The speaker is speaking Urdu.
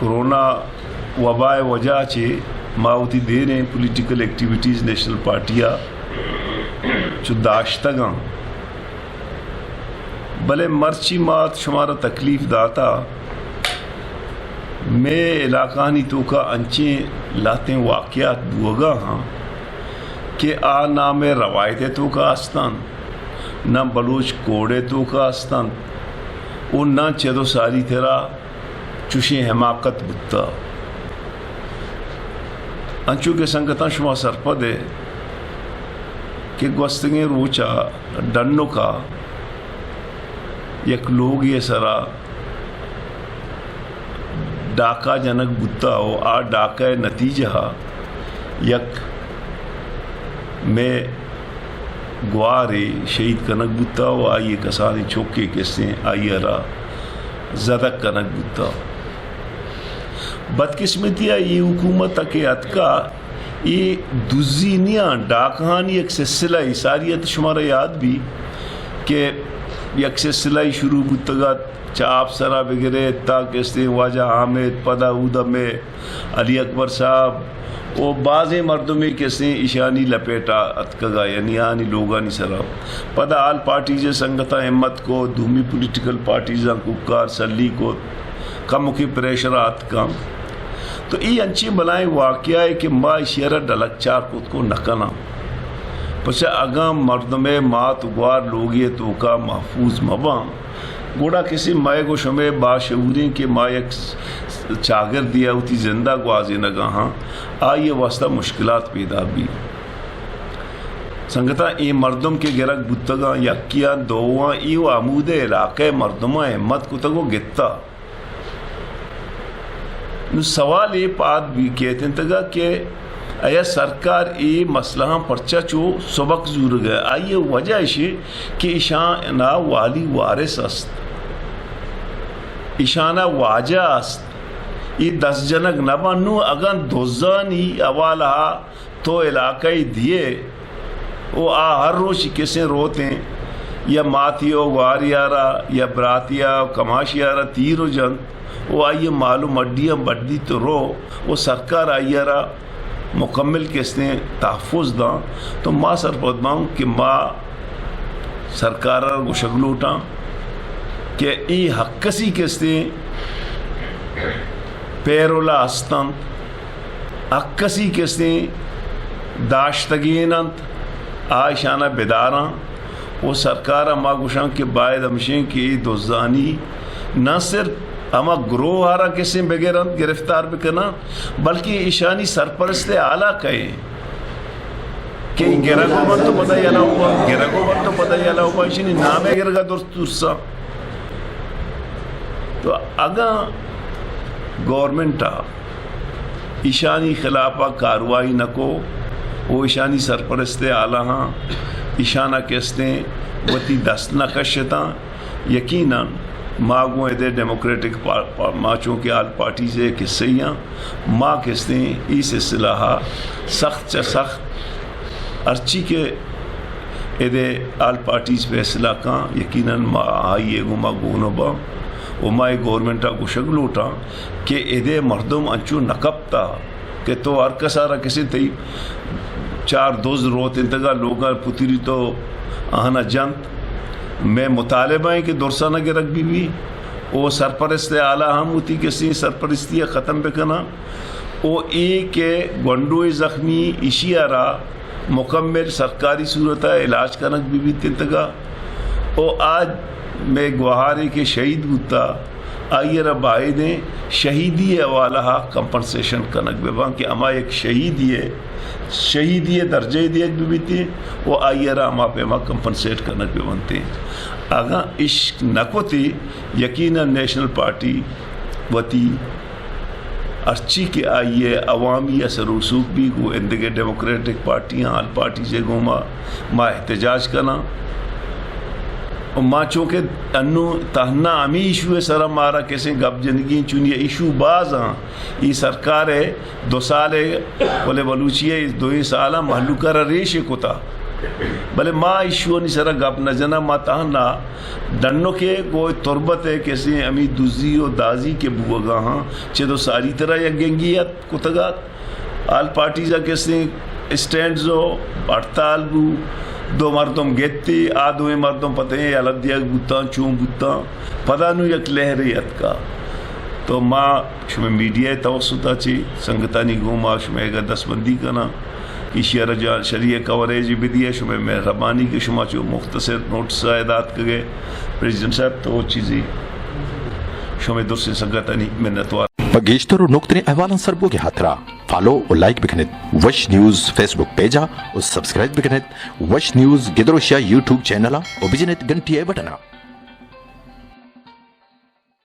کرونا وبائے وجہ چے ماوتی دینے پولیٹیکل ایکٹیویٹیز نیشنل پارٹیا چو داشتگاں بلے مرچی مات شمارا تکلیف داتا میں علاقانی تو کا انچیں لاتیں واقعات بوگا ہاں کہ آ نام روایتیں تو کا آستان نہ بلوچ کوڑے تو کا آستان اور نہ چیدو ساری تیرا چوشیں حماقت بتا انچو کے سنگتاں شما سرپد ہے کہ گوستگیں روچا ڈنو کا یک لوگ یہ سرا ڈاکہ جنک بتا ہو آ ڈاکہ نتیجہ یک میں گوارے شہید کنک بتا ہو آئیے کسانی چوکے کسیں آئیے را زدک کنک بتا بدقسمتی ہے یہ حکومت کے اتکا یہ دزینیاں ڈاکہانی ایک سلسلہ ساریت شمارا یاد بھی کہ یک سلسلہ شروع بتگا چاپ سرا بگرے تا کستے واجہ حامد پدا اودا میں علی اکبر صاحب وہ بعض مردوں میں کستے اشانی لپیٹا اتکگا یعنی آنی لوگانی سرا پدا آل پارٹیز سنگتا احمد کو دومی پولیٹیکل پارٹیزاں ککار سلی کو کم کی پریشرات کم تو یہ انچی بلائیں واقعہ ہے کہ ما اشیرہ ڈلک چار کت کو نکنا پس اگاں مردم مات گوار لوگی تو کا محفوظ مباں گوڑا کسی مائے کو شمع باشعوریں کہ ما یک چاگر دیا ہوتی زندہ گوازی نگاں ہاں آئیے واسطہ مشکلات پیدا بھی سنگتا ای مردم کے گرک بتگاں یکیاں دوواں ایو عمود علاقہ مردمہ احمد کو تگو گتا نو سوال یہ پات بھی کہتے ہیں تگا کہ ایا سرکار ای مسئلہ پرچہ چو سبق زور گئے آئیے وجہ ایشی کہ ایشانہ والی وارث است ایشانہ واجہ است ای 10 جنک نبانو اگر دوزانی اوالہا تو علاقائی دیے وہ ہر روز کسیں روتے ہیں یا ماتیو گواریارا یا براتیا کماشیارا تیرو جن وہ آئیے معلوم اڈیاں بڑی تو رو وہ سرکار آئیے را مکمل کسنے تحفظ داں تو ماں سرپد باؤں کہ ماں سرکارہ کو شگلوٹاں کہ ای حق کسی کسنے پیرولا ہستن حق کسی کسنے داشتگینند آئیشانہ بیداراں وہ سرکارہ ماں گوشاں کہ باید ہمشیں کہ ای دوزانی نہ صرف اما گروہ آرہ کسی بغیرند گرفتار بکنا بلکہ ایشانی سرپرست اعلیٰ کہے کہ گرگو من تو پتہ یلا ہوا گرگو من تو پتہ یلا ہوا ایشانی نامے گرگا درسا تو اگا گورنمنٹا ایشانی خلافہ کاروائی نکو وہ ایشانی سرپرست اعلیٰ ہاں ایشانہ کستے وتی دست نکشتا یقیناً ماگوں دے ڈیموکریٹک ماچوں کے آل پارٹی سے کسیاں ماں کستے ہیں ای سلسلہ سخت چا سخت ارچی کے ادے آل پارٹیز فیصلہ کان یقیناً ماں آئیے گو ماں گونو با و ماں گورنمنٹا کو شگلوٹا کہ ادے مردم انچو نکبتا کہ تو ہر کسارا کسی تی 4 دوز روت انتگا لوگا پتری تو آنا جنت میں مطالبہ ہیں کہ درسانہ کے رکھ بھی وہ سرپرست اعلیٰ ہم ہوتی کسی سرپرستی ختم بکنا وہ ایک کے گنڈوئی زخمی اشیارہ مکمل سرکاری صورتہ علاج کنک بھی تنتگا وہ آج میں گوہارے کے شہید ہوتا آئیے رب آئے دیں شہیدی اوالہ کمپنسیشن کنک ببان کہ اما ایک شہیدی درجہ دیکھ بھی تھی وہ آئیے رہا اما پہ اما کمپنسیٹ کنک بھی بنتے ہیں اگا عشق نکو تھی یقیناً نیشنل پارٹی وتی ارچی کے آئیے عوامی اثر و رسوخ بھی گو اندگے ڈیموکریٹک پارٹیاں آل پارٹی سے گو ما احتجاج کرنا ماں چونکہ انو تہنا امی ایشو سرا مارا کیسے گب جندگی چونی ایشو باز ہاں یہ سرکار ہے 2 سال ہے بولے بلوچی ہے 2 سالہ محلوکہ ریش کو تا بلے ماں ایشو نہیں سرا گپ نہ جنا ماں تہنا دنو کے کوئی تربت ہے کیسے امی دوزی و دازی کے بوگا ہاں چھے تو ساری طرح یا گنگیت کتگات آل پارٹیزا کیسے اسٹینڈزو ہڑتال بو دو مردم گیتی آدھویں مردم پتہ ہیں الدیاگ بوتاں چون بوتاں پتہ نو یک لہریت کا تو ماں شمیں میڈیا توسطہ چی سنگتانی گوما شمیں گا دس بندی کنا کشی رجال شریع کوریج بھی ہے شمیں مہربانی کے شما چو مختصر نوٹس اعداد کگے پریزیڈنٹ صاحب تو چیزی شمیں درس سنگتانی منتوار گیشتر و نقطۂ احوالان سر بوگی ہاترا فالو و لائک بکنید وش نیوز فیس بک پیجا و سبسکرائب بکنید وش نیوز گدروشیا یوٹیوب چینلا و بجنید گھنٹی بٹنا